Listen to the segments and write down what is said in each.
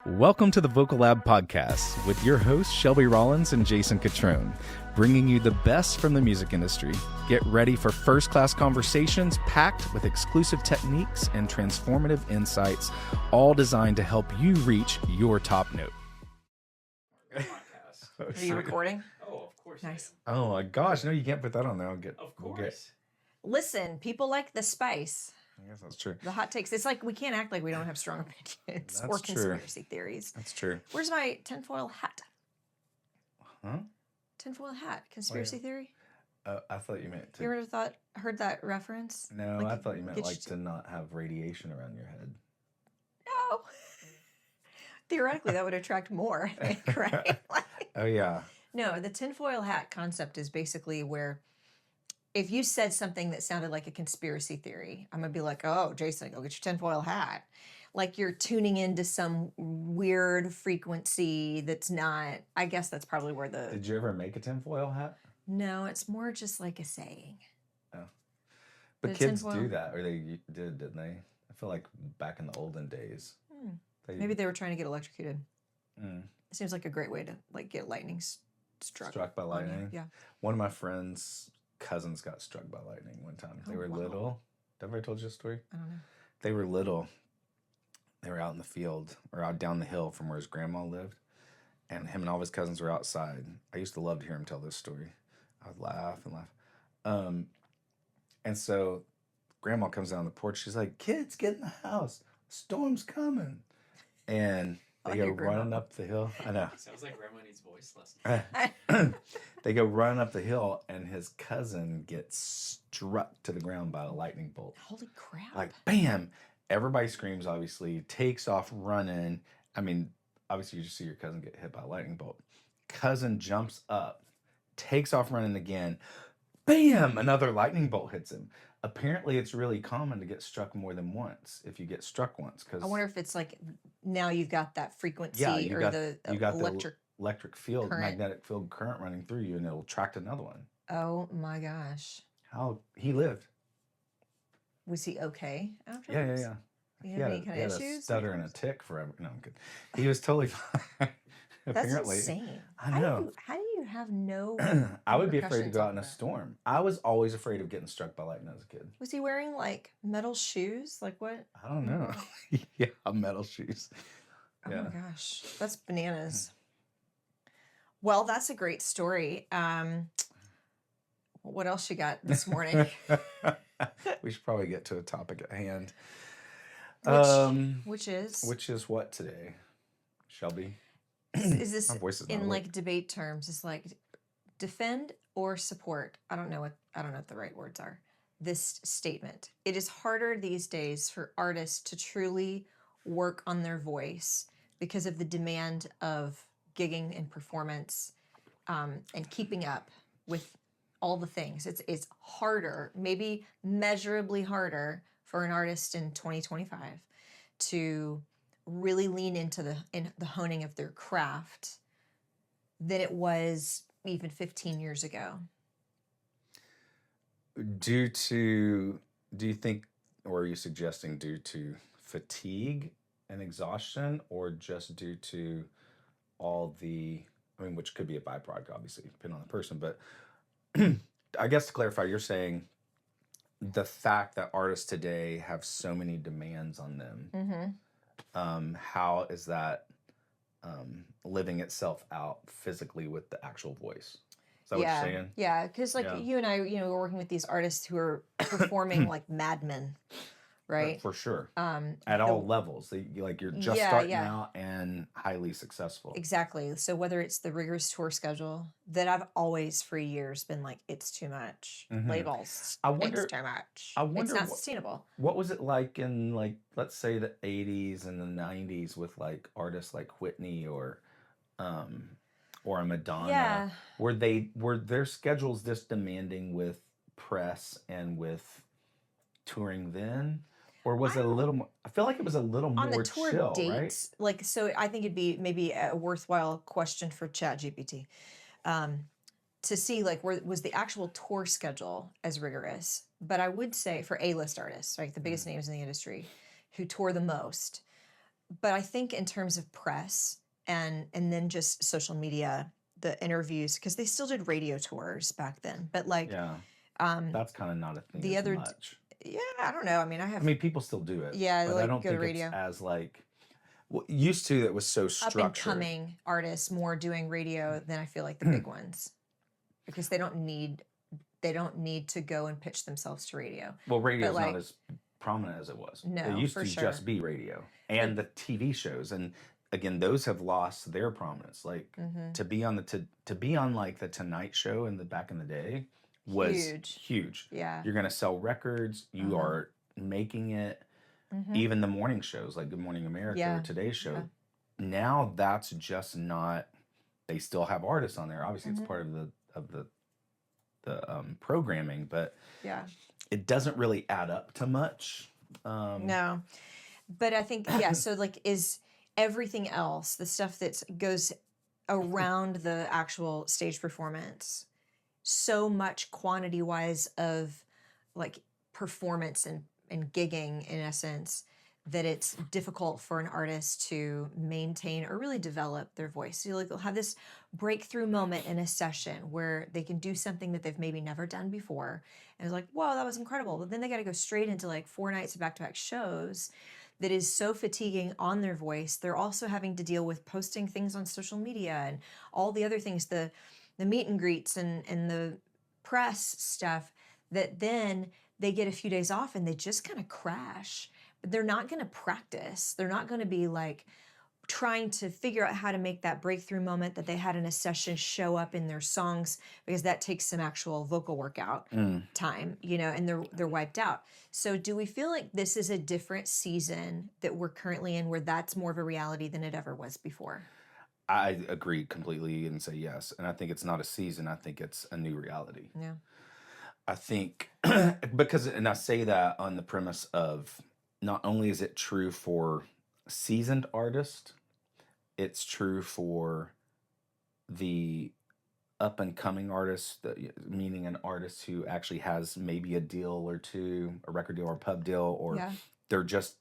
Welcome to the Vocal Lab podcast with your hosts Shelby Rollins and Jason Catron, bringing you the best from the music industry. Get ready for first-class conversations packed with exclusive techniques and transformative insights, all designed to help you reach your top note. Are you recording? Oh, of course. Nice. Oh my gosh, no, you can't put that on there. Of course. Listen, people like the spice. I guess that's true. The hot takes. It's like we can't act like we don't have strong opinions or That's true. conspiracy theories. That's true. Where's my tinfoil hat? Huh? Tinfoil hat. Conspiracy theory? I thought you meant to. You ever heard that reference? No, Like, I thought you meant get like you to not have radiation around your head. No. Theoretically, that would attract more, I think, right? Oh, yeah. No, the tinfoil hat concept is basically where if you said something that sounded like a conspiracy theory, I'm going to be like, oh, Jason, go get your tinfoil hat. Like you're tuning into some weird frequency that's not, I guess that's probably where the... Did you ever make a tinfoil hat? No, it's more just like a saying. Oh. But The kids tinfoil- do that, or they did, didn't they? I feel like back in the olden days. Maybe they were trying to get electrocuted. Mm. It seems like a great way to like get lightning struck Struck by on you. lightning? Yeah. One of my friends' cousins got struck by lightning one time. They Oh, were wow. little. Have I ever told you this story? I don't know. They were little. They were out in the field or out down the hill from where his grandma lived. And him and all of his cousins were outside. I used to love to hear him tell this story. I would laugh and laugh. And so grandma comes down the porch. She's like, kids, get in the house. Storm's coming. And they go your grandma. running up the hill. I know. Sounds like grandma needs voice lessons. They go running up the hill, and his cousin gets struck to the ground by a lightning bolt. Holy crap. Like, bam! Everybody screams, obviously, takes off running. I mean, obviously, you just see your cousin get hit by a lightning bolt. Cousin jumps up, takes off running again. Bam! Another lightning bolt hits him. Apparently, it's really common to get struck more than once if you get struck once. I wonder if it's like now you've got that frequency you or got, the you got electric. the electric field, current. magnetic field current running through you, and it'll attract another one. Oh my gosh. How he lived. Was he okay afterwards? Yeah. Did he have any kind he of had issues? a stutter and a tick forever. No, I'm kidding. He was totally fine. That's Apparently. insane. I know. How do you have no... I would be afraid to repercussions go out off in a that? storm. I was always afraid of getting struck by lightning as a kid. Was he wearing like metal shoes? Like what? I don't know. Yeah, metal shoes. Oh Yeah. my gosh. That's bananas. Well, that's a great story. What else you got this morning? We should probably get to a topic at hand. Which is? Which is what today, Shelby? Is this My voice is not in awake. like debate terms? It's like defend or support. I don't know what the right words are. This statement. It is harder these days for artists to truly work on their voice because of the demand of gigging and performance and keeping up with all the things. It's harder, maybe measurably harder for an artist in 2025 to really lean into the honing of their craft than it was even 15 years ago. Do you think, or are you suggesting due to fatigue and exhaustion, or just due to all which could be a byproduct, obviously, depending on the person, but I guess to clarify, you're saying the fact that artists today have so many demands on them, how is that living itself out physically with the actual voice? Is that what you're saying? Yeah, because you and I, we're working with these artists who are performing like madmen, right? For sure. At all levels. You're just starting out and highly successful. Exactly. So whether it's the rigorous tour schedule that I've always for years been like, it's too much. Labels. It's too much. It's not sustainable. What was it like in let's say the 80s and the 90s with artists like Whitney or a Madonna? Yeah. Were their schedules this demanding with press and with touring then? Or was it a little more? I feel like it was a little more on the tour chill, dates, right? So I think it'd be maybe a worthwhile question for ChatGPT to see was the actual tour schedule as rigorous. But I would say for A-list artists, the biggest names in the industry who tour the most, But I think in terms of press and then just social media, the interviews, because they still did radio tours back then. But like, Yeah, um, that's kind of not a thing the as other, much. yeah, I don't know. I mean, I I have, mean, people still do it, yeah, but I like don't go to think it's radio. as like used to. It was so Up and structured. coming artists more doing radio than I feel like the big ones, because they don't need to go and pitch themselves to radio. Well, radio's But like, not as prominent as it was. no, It used for to sure. just be radio and the TV shows, and again, those have lost their prominence. Like to be on to be on like the Tonight Show in the back in the day was huge. Yeah. You're gonna sell records. You are making it. Even the morning shows like Good Morning America or Today's Show. Yeah. Now that's just not. They still have artists on there. Obviously, it's part of the programming, but Yeah. it doesn't really add up to much. No. But I think, yeah, so like is everything else, the stuff that goes around the actual stage performance, so much quantity wise of like performance and gigging in essence, that it's difficult for an artist to maintain or really develop their voice. So like they'll have this breakthrough moment in a session where they can do something that they've maybe never done before. And it's like, whoa, that was incredible. But then they got to go straight into like 4 nights of back-to-back shows that is so fatiguing on their voice. They're also having to deal with posting things on social media and all the other things, the meet and greets and the press stuff, that then they get a few days off and they just kind of crash. But they're not going to practice. They're not going to be like trying to figure out how to make that breakthrough moment that they had in a session show up in their songs, because that takes some actual vocal workout time, you know, and they're wiped out. So do we feel like this is a different season that we're currently in, where that's more of a reality than it ever was before? I agree completely and say yes. And I think it's not a season. I think it's a new reality. Yeah. I think because, and I say that on the premise of not only is it true for seasoned artists, it's true for the up and coming artist, meaning an artist who actually has maybe a deal or two, a record deal or a pub deal, or they're just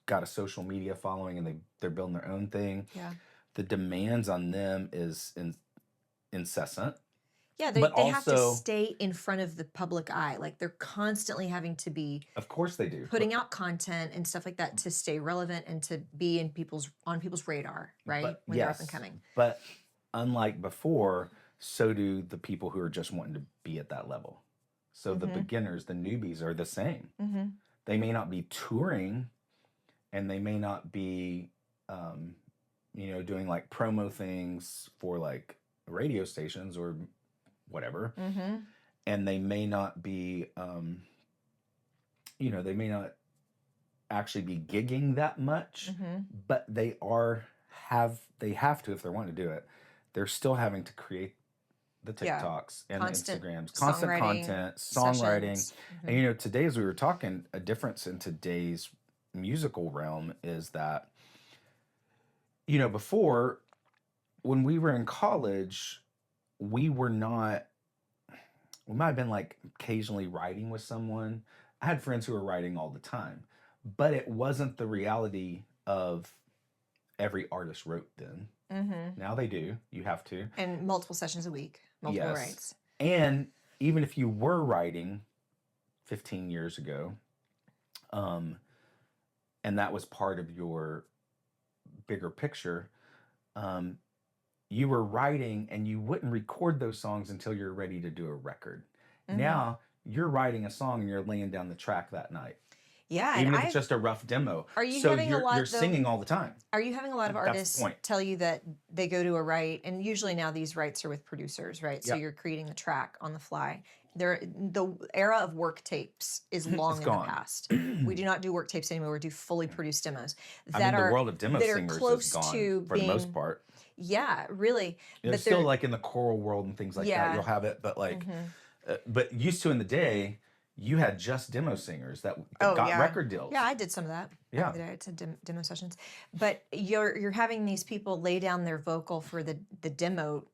got a social media following and they're building their own thing. Yeah. The demands on them is incessant. Yeah, they have to stay in front of the public eye. Like they're constantly having to be, of course they do, putting out content and stuff like that to stay relevant and to be on people's radar, right? When they're up and coming. But unlike before, so do the people who are just wanting to be at that level. So the beginners, the newbies are the same. They may not be touring, and they may not be, doing like promo things for like radio stations or whatever. And they may not be, they may not actually be gigging that much, but they have to, if they want to do it, they're still having to create the TikToks and the Instagrams, constant content, songwriting. And, today, as we were talking, a difference in today's musical realm is that, before, when we were in college, we might have been like occasionally writing with someone. I had friends who were writing all the time, but it wasn't the reality of every artist wrote then. Now they do. You have to. And multiple sessions a week, multiple writes. And even if you were writing 15 years ago, and that was part of your bigger picture, you were writing and you wouldn't record those songs until you're ready to do a record. Now you're writing a song and you're laying down the track that night. Yeah. Even if it's just a rough demo. Are you so having you're, a lot, you're singing all the time. Are you having a lot of artists tell you that they go to a write, and usually now these writes are with producers, right? So you're creating the track on the fly. The era of work tapes is long in the past. We do not do work tapes anymore. We do fully produced demos. The world of demo singers is gone for the most part. Yeah, really. But still like in the choral world and things like that, you'll have it. But like, but used to in the day, you had just demo singers that got record deals. Yeah, I did some of that. Yeah, I did demo sessions. But you're having these people lay down their vocal for the demo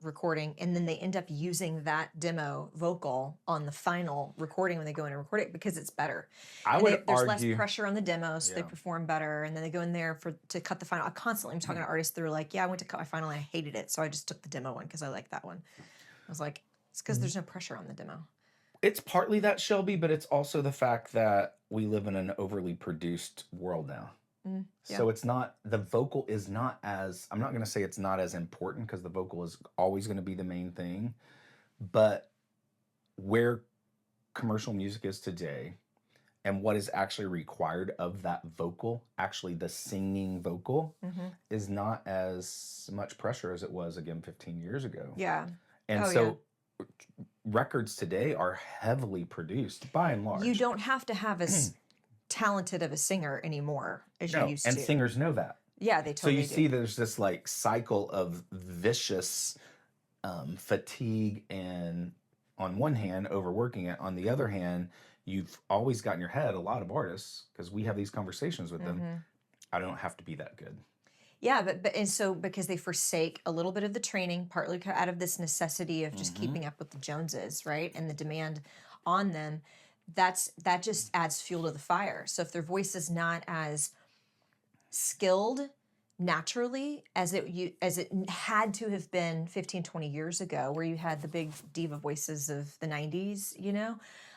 recording, and then they end up using that demo vocal on the final recording when they go in and record it because it's better. I And would there's argue. less pressure on the demo, so they Yeah. perform better. And then they go in there to cut the final. I constantly am talking to artists that are like, "Yeah, I went to cut my final and I hated it, so I just took the demo one because I like that one." I was like, "It's because there's no pressure on the demo." It's partly that, Shelby, but it's also the fact that we live in an overly produced world now. Yeah. So it's not, the vocal is not as, I'm not going to say it's not as important because the vocal is always going to be the main thing. But where commercial music is today and what is actually required of that vocal, actually the singing vocal, is not as much pressure as it was, again, 15 years ago. Yeah. And Oh, so records today are heavily produced by and large. You don't have to have as talented of a singer anymore as you No, used and to. singers know that. Yeah, they So totally you do. see there's this like cycle of vicious fatigue and on one hand overworking it. On the other hand, you've always got in your head, a lot of artists, because we have these conversations with them, I don't have to be that good. Yeah, but and so because they forsake a little bit of the training, partly out of this necessity of just keeping up with the Joneses, right, and the demand on them, that just adds fuel to the fire. So if their voice is not as skilled naturally as it had to have been 15, 20 years ago, where you had the big diva voices of the 90s,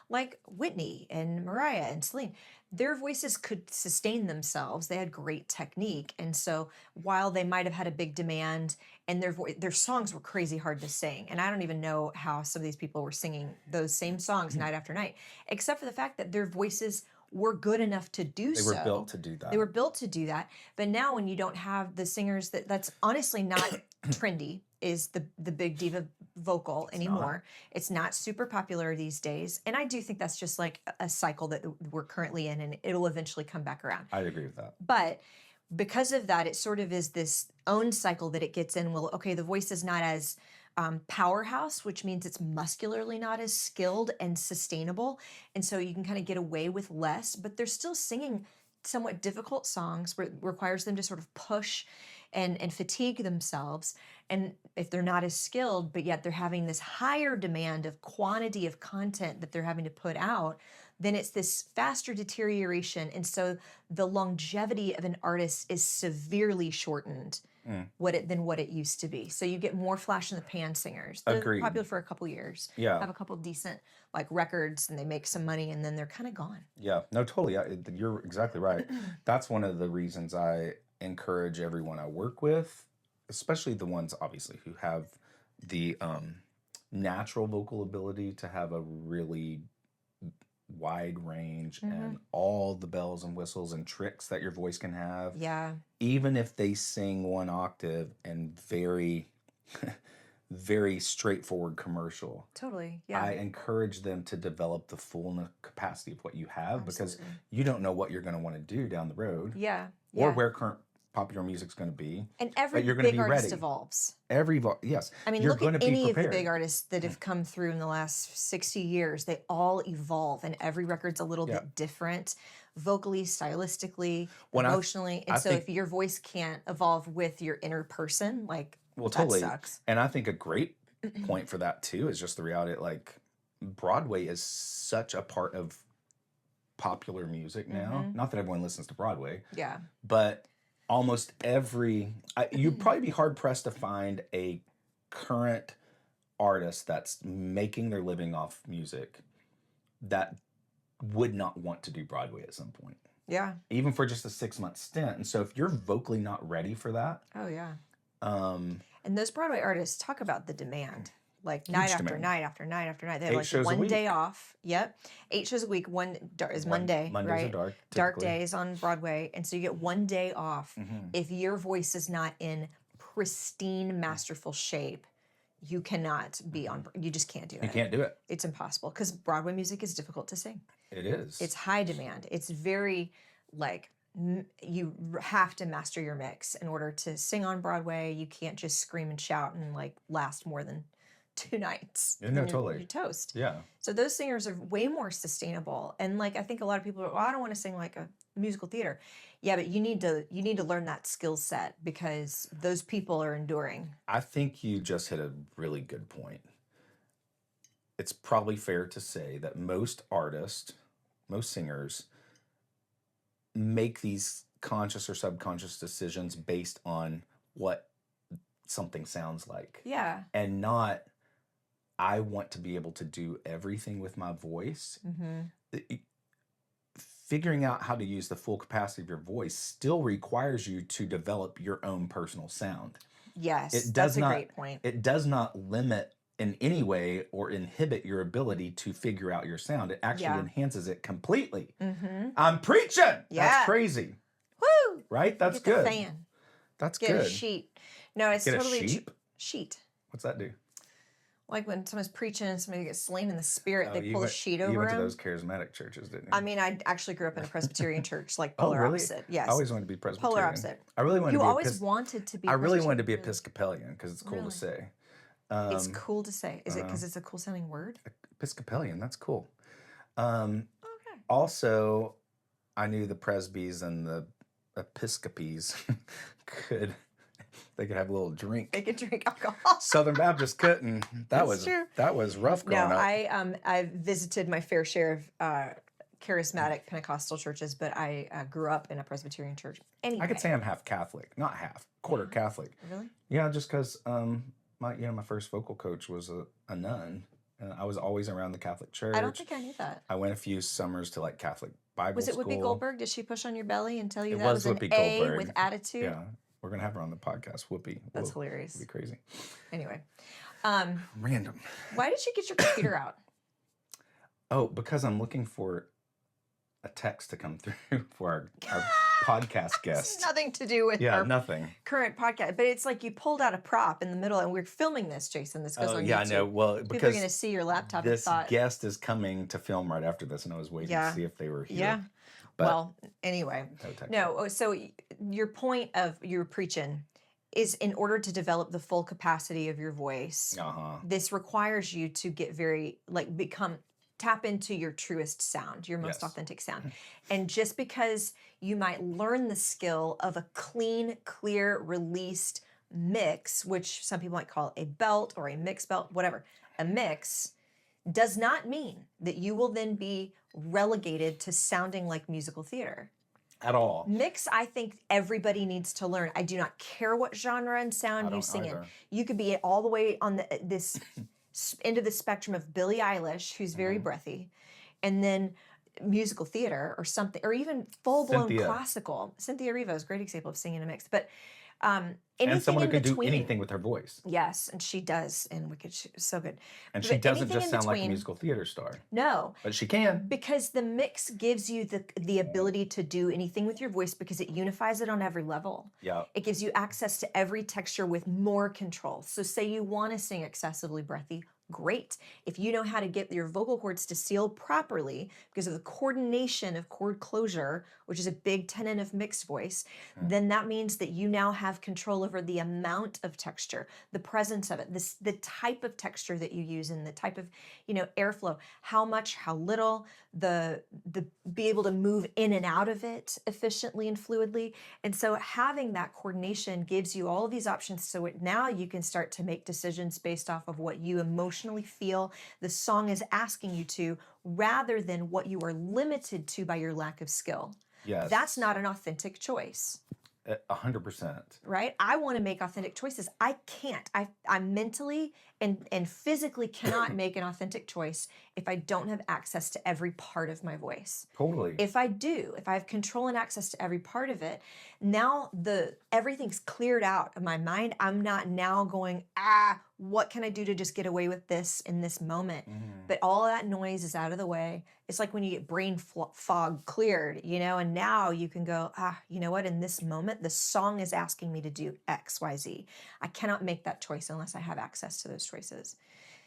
like Whitney and Mariah and Celine, their voices could sustain themselves. They had great technique. And so while they might have had a big demand and their songs were crazy hard to sing, and I don't even know how some of these people were singing those same songs night after night, except for the fact that their voices were good enough to do so. They were built to do that. They were built to do that. But now when you don't have the singers, that's honestly not trendy, is the big diva vocal anymore. It's not super popular these days. And I do think that's just like a cycle that we're currently in, and it'll eventually come back around. I'd agree with that. But because of that, it sort of is this own cycle that it gets in. Well, okay, the voice is not as powerhouse, which means it's muscularly not as skilled and sustainable. And so you can kind of get away with less, but they're still singing somewhat difficult songs where it requires them to sort of push and fatigue themselves. And if they're not as skilled, but yet they're having this higher demand of quantity of content that they're having to put out, then it's this faster deterioration. And so the longevity of an artist is severely shortened than what it used to be. So you get more flash in the pan singers. They're Agreed. popular for a couple years. Yeah. Have a couple decent like records and they make some money and then they're kind of gone. Yeah, no, totally. You're exactly right. That's one of the reasons I encourage everyone I work with, especially the ones obviously who have the natural vocal ability to have a really wide range and all the bells and whistles and tricks that your voice can have. Yeah. Even if they sing one octave and very, very straightforward commercial. Totally. Yeah. I encourage them to develop the full capacity of what you have because Absolutely. you don't know what you're going to want to do down the road Yeah. or Yeah. where current popular music's going to be. And every you're gonna big be artist ready. evolves. Yes. I mean, you're look going at to be any of the prepared. big artists that have come through in the last 60 years. They all evolve, and every record's a little Yeah. bit different, vocally, stylistically, When emotionally. And I so, think- if your voice can't evolve with your inner person, like, Well, that totally. sucks. And I think a great point for that too is just the reality, like Broadway is such a part of popular music now. Not that everyone listens to Broadway, Yeah. but almost you'd probably be hard pressed to find a current artist that's making their living off music that would not want to do Broadway at some point, Yeah. even for just a 6-month stint. And so if you're vocally not ready for that, Oh, yeah. um, And those Broadway artists talk about the demand. Like night after demand. night after night after night. They have 8 like shows a one week. day off. Yep. 8 shows a week. Is Monday, Mondays right? are dark. Dark typically. days on Broadway. And so you get one day off. Mhm. If your voice is not in pristine, masterful shape, you cannot be on, you just can't do it. You can't do it. It's impossible because Broadway music is difficult to sing. It is. It's high demand. It's very like you have to master your mix in order to sing on Broadway. You can't just scream and shout and like last more than 2 nights. Yeah, no, and totally. You're toast. Yeah. So those singers are way more sustainable. And like I think a lot of people are, well, I don't want to sing like a musical theater. Yeah, but you need to learn that skill set because those people are enduring. I think you just hit a really good point. It's probably fair to say that most artists, most singers, make these conscious or subconscious decisions based on what something sounds like. Yeah. And not, I want to be able to do everything with my voice. Figuring out how to use the full capacity of your voice still requires you to develop your own personal sound. Yes, that's a great point. It does not limit in any way or inhibit your ability to figure out your sound. It actually enhances it completely. I'm preaching. Yeah. That's crazy. Woo! Right? That's Get good. The fan. That's Get good. a sheet. No, it's Get totally a sheep? sheet. What's that do? Like when someone's preaching and somebody gets slain in the spirit, they you pull a went- sheet You over went to them. those charismatic churches, didn't you? I mean, I actually grew up in a Presbyterian church, like Oh, polar really? opposite. Yes. I always wanted to be Presbyterian. Polar opposite. I really wanted You to be always wanted to be. I really wanted to be Presbyterian. Episcopalian because it's cool Really? to say. It's cool to say. Is it because it's a cool sounding word? Episcopalian, that's cool. Okay. Also, I knew the presbys and the episcopes could have a little drink. They could drink alcohol. Southern Baptists couldn't. That's true. That was rough growing No, up. I visited my fair share of charismatic Pentecostal churches, but I grew up in a Presbyterian church. Anyway. I could say I'm half Catholic, not half, quarter Catholic. Really? Yeah, just because my first vocal coach was a nun, and I was always around the Catholic Church. I don't think I knew that. I went a few summers to like Catholic Bible Was it school. Whoopi Goldberg? Did she push on your belly and tell you It that was was an Whoopi A Goldberg. with attitude? Yeah, we're gonna have her on the podcast. Whoopi. That's Whoa, hilarious. It'd be crazy. Anyway, Random. why did you get your computer out? Oh, because I'm looking for a text to come through for our podcast It's guest. nothing to do with Yeah, our nothing. current podcast, but it's like you pulled out a prop in the middle, and we're filming this, Jason. This goes Oh, on yeah, I YouTube. know. Well, People are because going to see your laptop and this thought, guest is coming to film right after this, and I was waiting Yeah. to see if they were here. yeah. But Well, anyway, no text. no. So your point of your preaching is in order to develop the full capacity of your voice. Uh-huh. This requires you to get very tap into your truest sound, your most Yes. authentic sound. And just because you might learn the skill of a clean, clear, released mix, which some people might call a belt or a mix belt, whatever, a mix does not mean that you will then be relegated to sounding like musical theater. At all. Mix, I think everybody needs to learn. I do not care what genre and I sound you don't sing in. either. You could be all the way on this end of the spectrum of Billie Eilish, who's very breathy, and then musical theater or something, or even full-blown Cynthia. classical. Cynthia Erivo is a great example of singing a mix. But anything And someone who in can between, do anything with her voice. Yes, and she does, and Wicked, so good. And But she doesn't anything just in sound like a between- musical theater star. No, But she can. because the mix gives you the ability to do anything with your voice because it unifies it on every level. Yeah. It gives you access to every texture with more control. So say you want to sing excessively breathy, great. If you know how to get your vocal cords to seal properly because of the coordination of chord closure, which is a big tenet of mixed voice, then that means that you now have control over the amount of texture, the presence of it, the type of texture that you use and the type of, airflow, how much, how little, the be able to move in and out of it efficiently and fluidly. And so having that coordination gives you all of these options. So now you can start to make decisions based off of what you emotionally feel the song is asking you to, rather than what you are limited to by your lack of skill. Yes. That's not an authentic choice. 100%. Right? I want to make authentic choices. I can't. I mentally and physically cannot make an authentic choice if I don't have access to every part of my voice. Totally. If I do, if I have control and access to every part of it, now everything's cleared out of my mind. I'm not now going, what can I do to just get away with this in this moment? But all of that noise is out of the way. It's like when you get brain fog cleared, and now you can go, you know what? In this moment, the song is asking me to do X, Y, Z. I cannot make that choice unless I have access to those choices.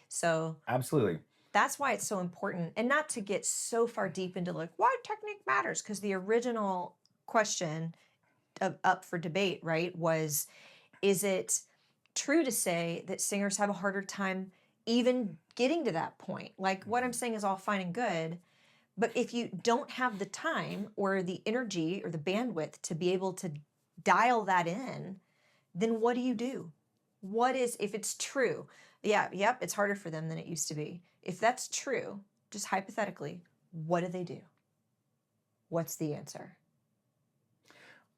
So Absolutely. that's why it's so important, and not to get so far deep into why technique matters, because the original question up for debate, right, was, is it true to say that singers have a harder time even getting to that point? Like, what I'm saying is all fine and good, But if you don't have the time or the energy or the bandwidth to be able to dial that in, then what do? What is, if it's true, yep, it's harder for them than it used to be. If that's true, just hypothetically, what do? What's the answer?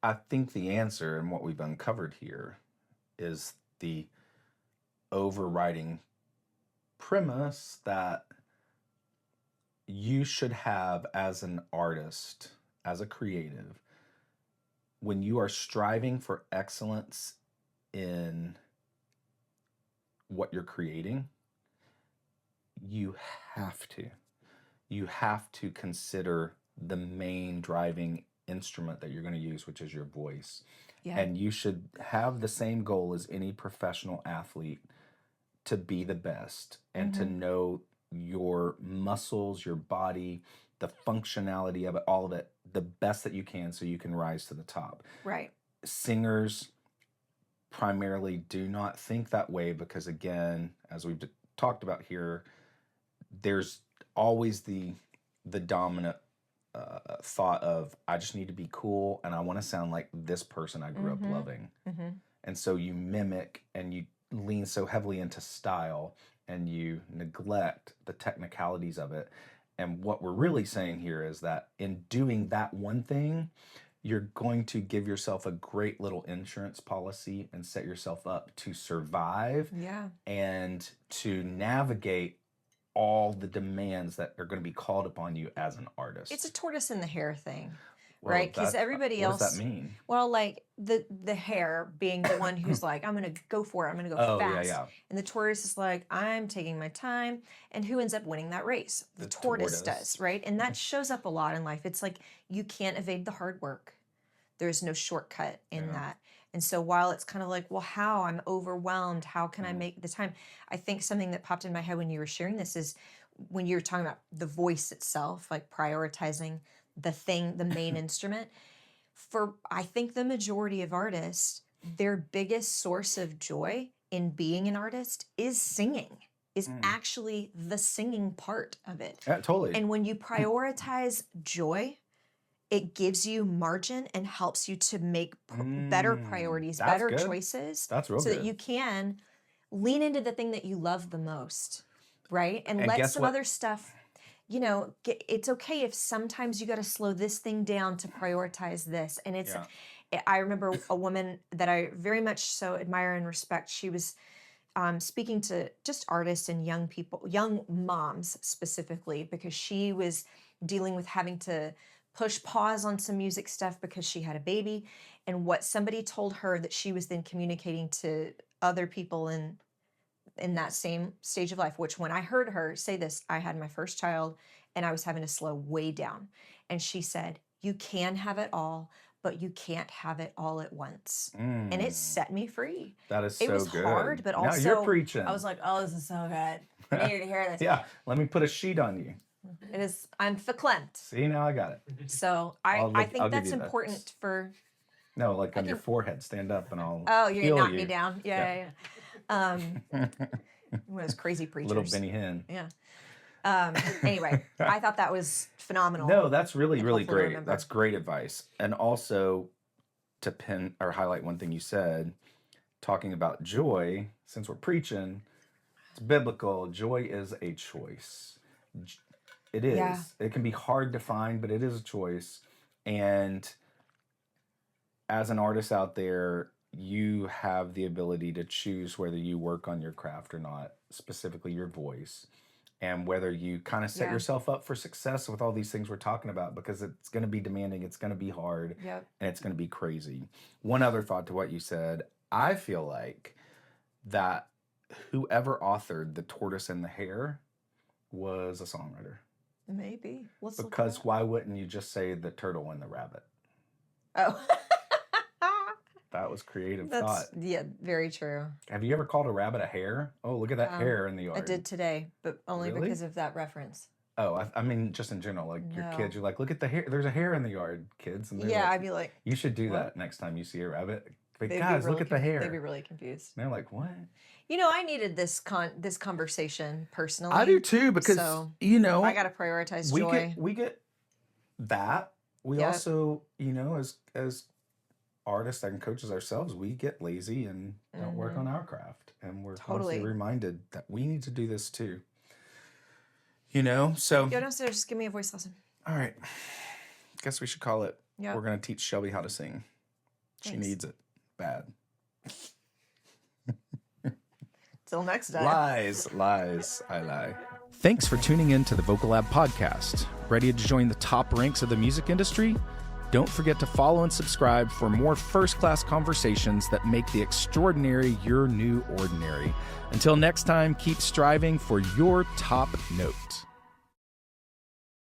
I think the answer and what we've uncovered here is the overriding premise that you should have as an artist, as a creative, when you are striving for excellence in what you're creating, you have to consider the main driving instrument that you're going to use, which is your voice. Yeah. And you should have the same goal as any professional athlete to be the best and to know your muscles, your body, the functionality of it, all of it, the best that you can so you can rise to the top. Right. Singers primarily do not think that way because, again, as we've talked about here, there's always the dominant thought of, I just need to be cool and I want to sound like this person I grew up loving. And so you mimic and you lean so heavily into style and you neglect the technicalities of it. And what we're really saying here is that in doing that one thing, you're going to give yourself a great little insurance policy and set yourself up to survive and to navigate all the demands that are going to be called upon you as an artist. It's a tortoise in the hare thing, Well, right? Because everybody else. What does that mean? Well, like the hare being the one who's like, I'm going to go for it. I'm going to go Oh, fast. yeah. And the tortoise is like, I'm taking my time. And who ends up winning that race? The tortoise does, right? And that shows up a lot in life. It's like you can't evade the hard work. There's no shortcut in that. And so while it's kind of like, well, how? I'm overwhelmed. How can I make the time? I think something that popped in my head when you were sharing this is when you were talking about the voice itself, like prioritizing the thing, the main instrument. For, I think, the majority of artists, their biggest source of joy in being an artist is singing, is actually the singing part of it. Yeah, totally. And when you prioritize joy, it gives you margin and helps you to make better priorities, better choices. That's real so good. that you can lean into the thing that you love the most, right? And let guess some what? other stuff, it's okay if sometimes you got to slow this thing down to prioritize this. And it's, I remember a woman that I very much so admire and respect. She was speaking to just artists and young people, young moms specifically, because she was dealing with having to push pause on some music stuff because she had a baby. And what somebody told her that she was then communicating to other people in that same stage of life, which when I heard her say this, I had my first child and I was having to slow way down. And she said, you can have it all, but you can't have it all at once. And it set me free. That is so good. It was hard, but also now you're preaching. I was like, oh, this is so good. I needed to hear this. Yeah, let me put a sheet on you. It is, I'm verklempt. See, now I got it. So I think I'll that's give you that. important for. No, like on your forehead. Stand up and I'll Oh, you're heal gonna knock you. me down. Yeah. One of those crazy preachers. Little Benny Hinn. Yeah. Anyway, I thought that was phenomenal. No, that's really, and really helpful to great. remember. That's great advice. And also to pin or highlight one thing you said, talking about joy, since we're preaching, it's biblical. Joy is a choice. It is. Yeah. It can be hard to find, but it is a choice. And as an artist out there, you have the ability to choose whether you work on your craft or not, specifically your voice, and whether you kind of set yourself up for success with all these things we're talking about, because it's going to be demanding, it's going to be hard, and it's going to be crazy. One other thought to what you said, I feel like that whoever authored The Tortoise and the Hare was a songwriter. Maybe. Because why wouldn't you just say the turtle and the rabbit? Oh. That was creative thought. Yeah, very true. Have you ever called a rabbit a hare? Oh, look at that hare in the yard. I did today, but only Really? because of that reference. Oh, I mean, just in general, like your kids, you're like, look at the hare. There's a hare in the yard, kids. And they're Yeah, like, I'd be like, you should do that next time you see a rabbit. But They'd be guys, look really at the hair. They'd be really confused. They're like, what? You know, I needed this conversation personally. I do too, because So, you know, I got to prioritize we joy. get that. We Yep. also, you know, as artists and coaches ourselves, we get lazy and don't work on our craft, and we're Totally. constantly reminded that we need to do this too. You know, so Go downstairs. Just give me a voice lesson. all right. Guess we should call it. Yep. We're gonna teach Shelby how to sing. She Thanks. needs it bad. Till next time. Lies, I lie. Thanks for tuning in to the Vocal Lab podcast. Ready to join the top ranks of the music industry? Don't forget to follow and subscribe for more first-class conversations that make the extraordinary your new ordinary. Until next time, keep striving for your top note.